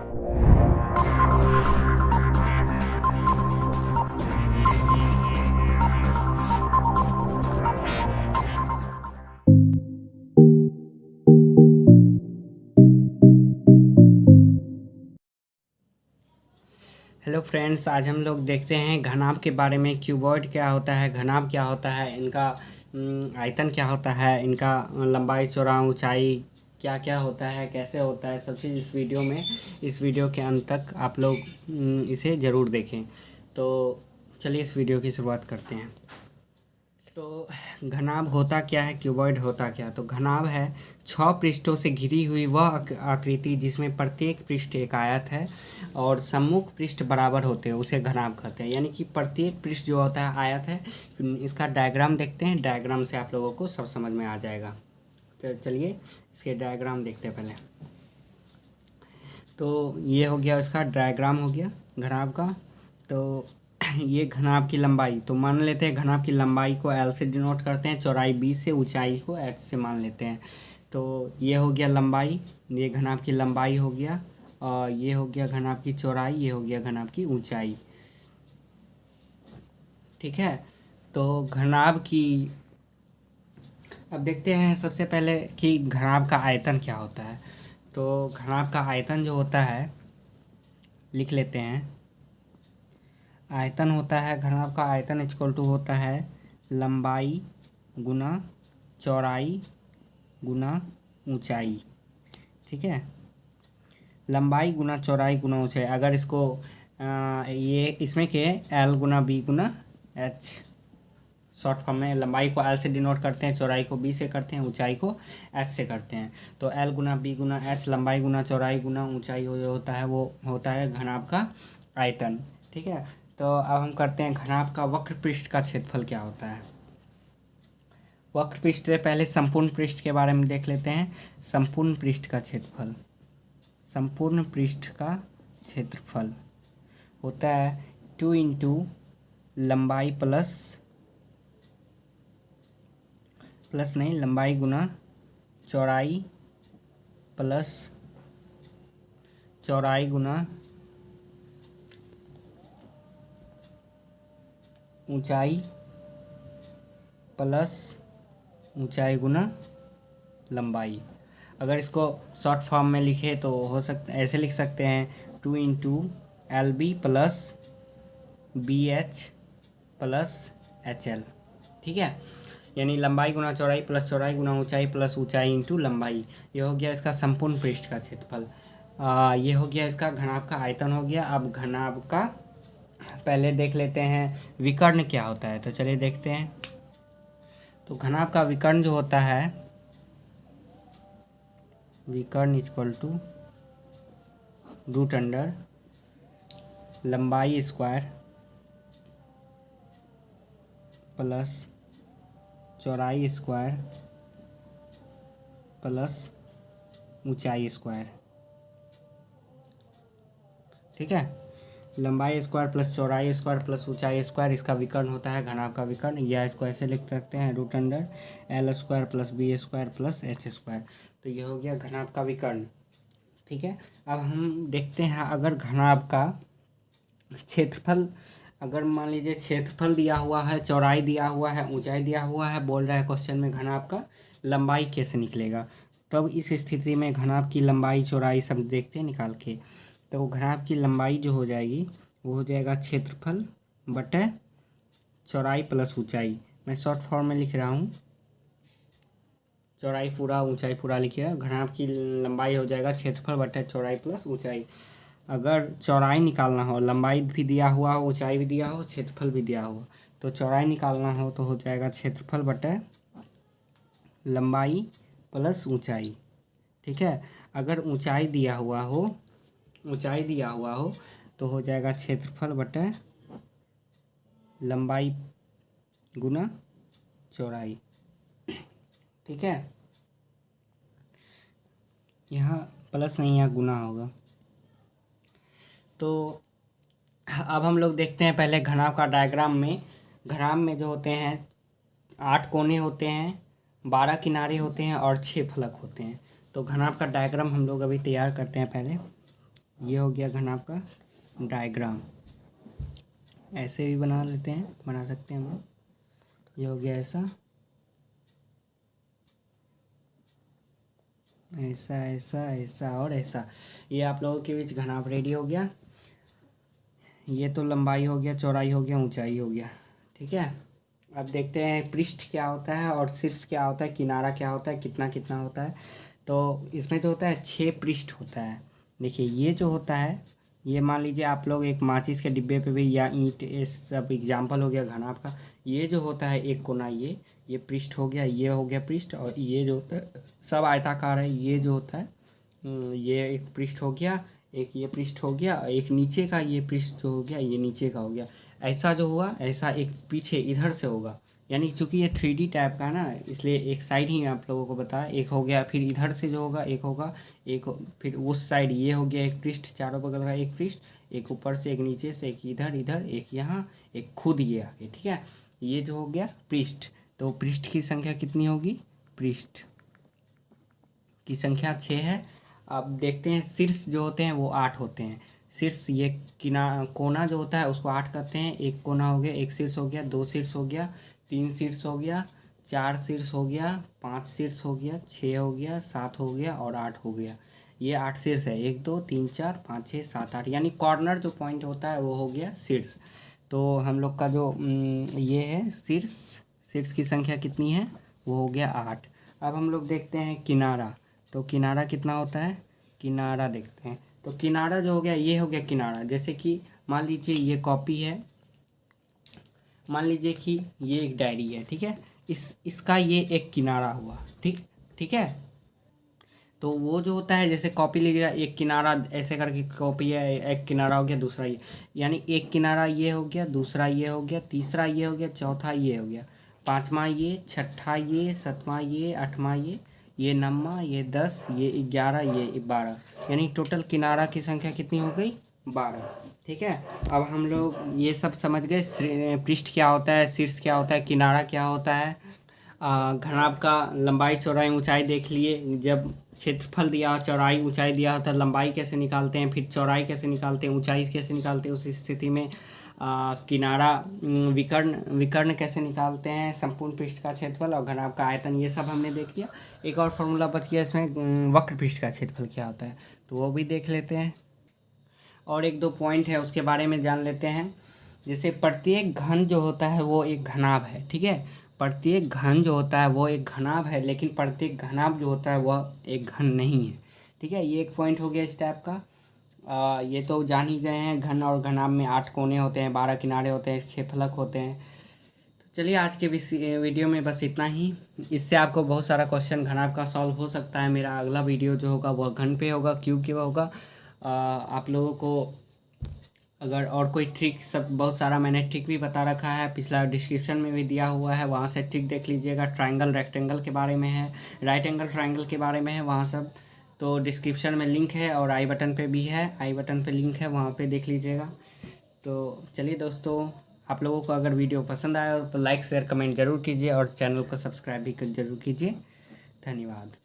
Hello friends, आज हम लोग देखते हैं घनाभ के बारे में। क्यूबॉइड क्या होता है, घनाभ क्या होता है, इनका आयतन क्या होता है, इनका लंबाई चौड़ा ऊंचाई क्या क्या होता है, कैसे होता है, सब चीज़ इस वीडियो के अंत तक आप लोग इसे ज़रूर देखें। तो चलिए इस वीडियो की शुरुआत करते हैं। तो घनाभ होता क्या है, क्यूबॉइड होता क्या है? तो घनाभ है 6 पृष्ठों से घिरी हुई वह आकृति जिसमें प्रत्येक पृष्ठ एक आयत है और सम्मुख पृष्ठ बराबर होते हैं, उसे घनाभ कहते हैं। यानी कि प्रत्येक पृष्ठ जो होता है आयत है। इसका डायग्राम देखते हैं, डायग्राम से आप लोगों को सब समझ में आ जाएगा। तो चलिए इसके डायग्राम देखते हैं पहले। तो ये हो गया, इसका डायग्राम हो गया घनाभ का। तो ये घनाभ की लंबाई, तो मान लेते हैं घनाभ की लंबाई को L से डिनोट करते हैं, चौड़ाई B से, ऊंचाई को H से मान लेते हैं। तो ये हो गया लंबाई, ये घनाभ की लंबाई हो गया, और ये हो गया घनाभ की चौड़ाई, ये हो गया घनाभ की ऊंचाई। ठीक है। तो घनाभ की अब देखते हैं सबसे पहले कि घनाभ का आयतन क्या होता है। तो घनाभ का आयतन जो होता है लिख लेते हैं। आयतन होता है, घनाभ का आयतन इक्वल टू होता है लंबाई गुना चौड़ाई गुना ऊंचाई। ठीक है, लंबाई गुना चौड़ाई गुना ऊंचाई। अगर इसको ये इसमें के L गुना B गुना H, शॉर्ट फॉर्म में लंबाई को L से डिनोट करते हैं, चौड़ाई को B से करते हैं, ऊंचाई को H से करते हैं। तो L गुना B गुना H, लंबाई गुना चौड़ाई गुना ऊंचाई जो होता है वो होता है घनाभ का आयतन। ठीक है। तो अब हम करते हैं घनाभ का वक्र पृष्ठ का क्षेत्रफल क्या होता है। वक्र पृष्ठ से पहले संपूर्ण पृष्ठ के बारे में देख लेते हैं। संपूर्ण पृष्ठ का क्षेत्रफल, संपूर्ण पृष्ठ का क्षेत्रफल होता है 2 इंटू लंबाई प्लस नहीं, लंबाई गुना चौड़ाई प्लस चौड़ाई गुना ऊंचाई प्लस ऊंचाई गुना लंबाई। अगर इसको शॉर्ट फॉर्म में लिखे तो हो सकता ऐसे लिख सकते हैं 2 into LB plus BH plus HL। ठीक है, यानी लंबाई गुना चौड़ाई प्लस चौड़ाई गुना ऊंचाई प्लस ऊंचाई इंटू लंबाई। ये हो गया इसका संपूर्ण पृष्ठ का क्षेत्रफल। ये हो गया इसका घनाभ का आयतन हो गया। अब घनाभ का पहले देख लेते हैं विकर्ण क्या होता है। तो चलिए देखते हैं। तो घनाभ का विकर्ण जो होता है, विकर्ण इक्वल टू रूट अंडर लंबाई स्क्वायर प्लस चौड़ाई स्क्वायर प्लस ऊंचाई स्क्वायर। ठीक है, लंबाई स्क्वायर प्लस चौड़ाई स्क्वायर प्लस ऊंचाई स्क्वायर, इसका विकर्ण होता है घनाभ का विकर्ण। या इसको ऐसे लिख सकते हैं root under L square plus B square plus H square. तो ये हो गया घनाभ का विकर्ण। ठीक है, अब हम देखते हैं अगर घनाभ का क्षेत्रफल, अगर मान लीजिए क्षेत्रफल दिया हुआ है, चौड़ाई दिया हुआ है, ऊंचाई दिया हुआ है, बोल रहा है क्वेश्चन में घनाभ का लंबाई कैसे निकलेगा। तब इस स्थिति में घनाभ की लंबाई चौड़ाई सब देखते हैं निकाल के। तो घनाभ की लंबाई जो हो जाएगी वो हो जाएगा क्षेत्रफल बटे चौड़ाई प्लस ऊंचाई। मैं शॉर्ट फॉर्म में लिख रहा हूँ, चौड़ाई पूरा ऊंचाई पूरा लिखिएगा। घनाभ की लंबाई हो जाएगा क्षेत्रफल बटे चौड़ाई प्लस ऊंचाई। अगर चौड़ाई निकालना हो, लंबाई भी दिया हुआ हो, ऊंचाई भी दिया हो, क्षेत्रफल भी दिया हो, तो चौड़ाई निकालना हो तो हो जाएगा क्षेत्रफल बटे लंबाई प्लस ऊंचाई। ठीक है, अगर ऊंचाई दिया हुआ हो तो हो जाएगा क्षेत्रफल बटे लंबाई गुना चौड़ाई। ठीक है, यहाँ प्लस नहीं, यहाँ गुना होगा। तो अब हम लोग देखते हैं पहले घनाभ का डायग्राम में। घनाभ में जो होते हैं 8 कोने होते हैं, 12 किनारे होते हैं और 6 फलक होते हैं। तो घनाभ का डायग्राम हम लोग अभी तैयार करते हैं पहले। ये हो गया घनाभ का डायग्राम। ऐसे भी बना लेते हैं, बना सकते हैं हम लोग। ये हो गया ऐसा, ऐसा ऐसा ऐसा और ऐसा। ये आप लोगों के बीच घनाभ रेडी हो गया। ये तो लंबाई हो गया, चौड़ाई हो गया, ऊंचाई हो गया। ठीक है, अब देखते हैं पृष्ठ क्या होता है और शीर्ष क्या होता है, किनारा क्या होता है, कितना कितना होता है। तो इसमें जो होता है 6 पृष्ठ होता है। देखिए ये जो होता है, ये मान लीजिए आप लोग एक माचिस के डिब्बे पे भी, या ईंट, ये सब एग्जाम्पल हो गया घनाभ का। ये जो होता है एक कोना, ये पृष्ठ हो गया, ये हो गया पृष्ठ। और ये जो होता है सब आयताकार है। ये जो होता है ये एक पृष्ठ हो गया, एक ये पृष्ठ हो गया, एक नीचे का ये पृष्ठ जो हो गया, ये नीचे का हो गया। ऐसा जो हुआ, ऐसा एक पीछे इधर से होगा। यानी चूंकि ये 3D टाइप का है ना, इसलिए एक साइड ही आप लोगों को बताया। एक हो गया, फिर इधर से जो होगा एक होगा, फिर उस साइड ये हो गया एक पृष्ठ, चारों बगल का एक पृष्ठ, एक ऊपर से, एक नीचे से, एक इधर इधर, एक यहाँ, एक खुद ये आगे। ठीक है, ये जो हो गया पृष्ठ। तो पृष्ठ की संख्या कितनी होगी? पृष्ठ की संख्या 6 है। अब देखते हैं शीर्ष जो होते हैं वो 8 होते हैं। शीर्ष, ये कोना जो होता है उसको 8 कहते हैं। एक कोना हो गया, एक शीर्ष हो गया, 2 शीर्ष हो गया, 3 शीर्ष हो गया, 4 शीर्ष हो गया, 5 शीर्ष हो गया, 6 हो गया, 7 हो गया और 8 हो गया। ये 8 शीर्ष है। 1 2 3 4 5 6 7 8, यानी कॉर्नर जो पॉइंट होता है वो हो गया शीर्ष। तो हम लोग का जो ये है शीर्ष, शीर्ष की संख्या कितनी है? वो हो गया 8। अब हम लोग देखते हैं किनारा। तो किनारा कितना होता है? किनारा देखते हैं। तो किनारा जो हो गया, ये हो गया किनारा। जैसे कि मान लीजिए ये कॉपी है, मान लीजिए कि ये एक डायरी है। ठीक है, इसका ये एक किनारा हुआ। ठीक ठीक है, तो वो जो होता है, जैसे कॉपी लीजिएगा, एक किनारा ऐसे करके कॉपी है, एक किनारा हो गया, दूसरा ये, यानी एक किनारा ये हो गया, दूसरा ये हो गया, तीसरा ये हो गया, चौथा ये हो गया, पाँचवा ये, छठा ये, सातवां ये, आठवां ये नौवां, ये 10, ये 11, ये 12, यानी टोटल किनारा की संख्या कितनी हो गई? 12। ठीक है, अब हम लोग ये सब समझ गए। पृष्ठ क्या होता है, शीर्ष क्या होता है, किनारा क्या होता है, घनाभ का लंबाई चौड़ाई ऊंचाई देख लिए। जब क्षेत्रफल दिया, चौड़ाई ऊंचाई दिया तो लंबाई कैसे निकालते हैं, फिर चौड़ाई कैसे निकालते हैं, ऊंचाई कैसे निकालते हैं, उस स्थिति में किनारा, विकर्ण कैसे निकालते हैं, संपूर्ण पृष्ठ का क्षेत्रफल और घनाभ का आयतन, ये सब हमने देख लिया। एक और फॉर्मूला बच गया इसमें, वक्र पृष्ठ का क्षेत्रफल क्या होता है, तो वो भी देख लेते हैं। और एक दो पॉइंट है उसके बारे में जान लेते हैं। जैसे प्रत्येक घन जो होता है वो एक घनाभ है। ठीक है, प्रत्येक घन जो होता है वो एक घनाभ है, लेकिन प्रत्येक घनाभ जो होता है वह एक घन नहीं है। ठीक है, ये एक पॉइंट हो गया इस टाइप का। ये तो जान ही गए हैं, घन और घनाभ में 8 कोने होते हैं, 12 किनारे होते हैं, 6 फलक होते हैं। तो चलिए आज के वीडियो में बस इतना ही। इससे आपको बहुत सारा क्वेश्चन घनाभ का सॉल्व हो सकता है। मेरा अगला वीडियो जो होगा वह घन पे होगा, क्यूब के होगा। आप लोगों को अगर और कोई ट्रिक, सब बहुत सारा मैंने ट्रिक भी बता रखा है, पिछला डिस्क्रिप्शन में भी दिया हुआ है, वहाँ से ट्रिक देख लीजिएगा। ट्रायंगल रेक्टेंगल के बारे में है, राइट एंगल ट्रायंगल के बारे में है, वहाँ सब तो डिस्क्रिप्शन में लिंक है, और आई बटन पे भी है, आई बटन पे लिंक है, वहाँ पे देख लीजिएगा। तो चलिए दोस्तों, आप लोगों को अगर वीडियो पसंद आया तो लाइक शेयर कमेंट ज़रूर कीजिए, और चैनल को सब्सक्राइब भी जरूर कीजिए। धन्यवाद।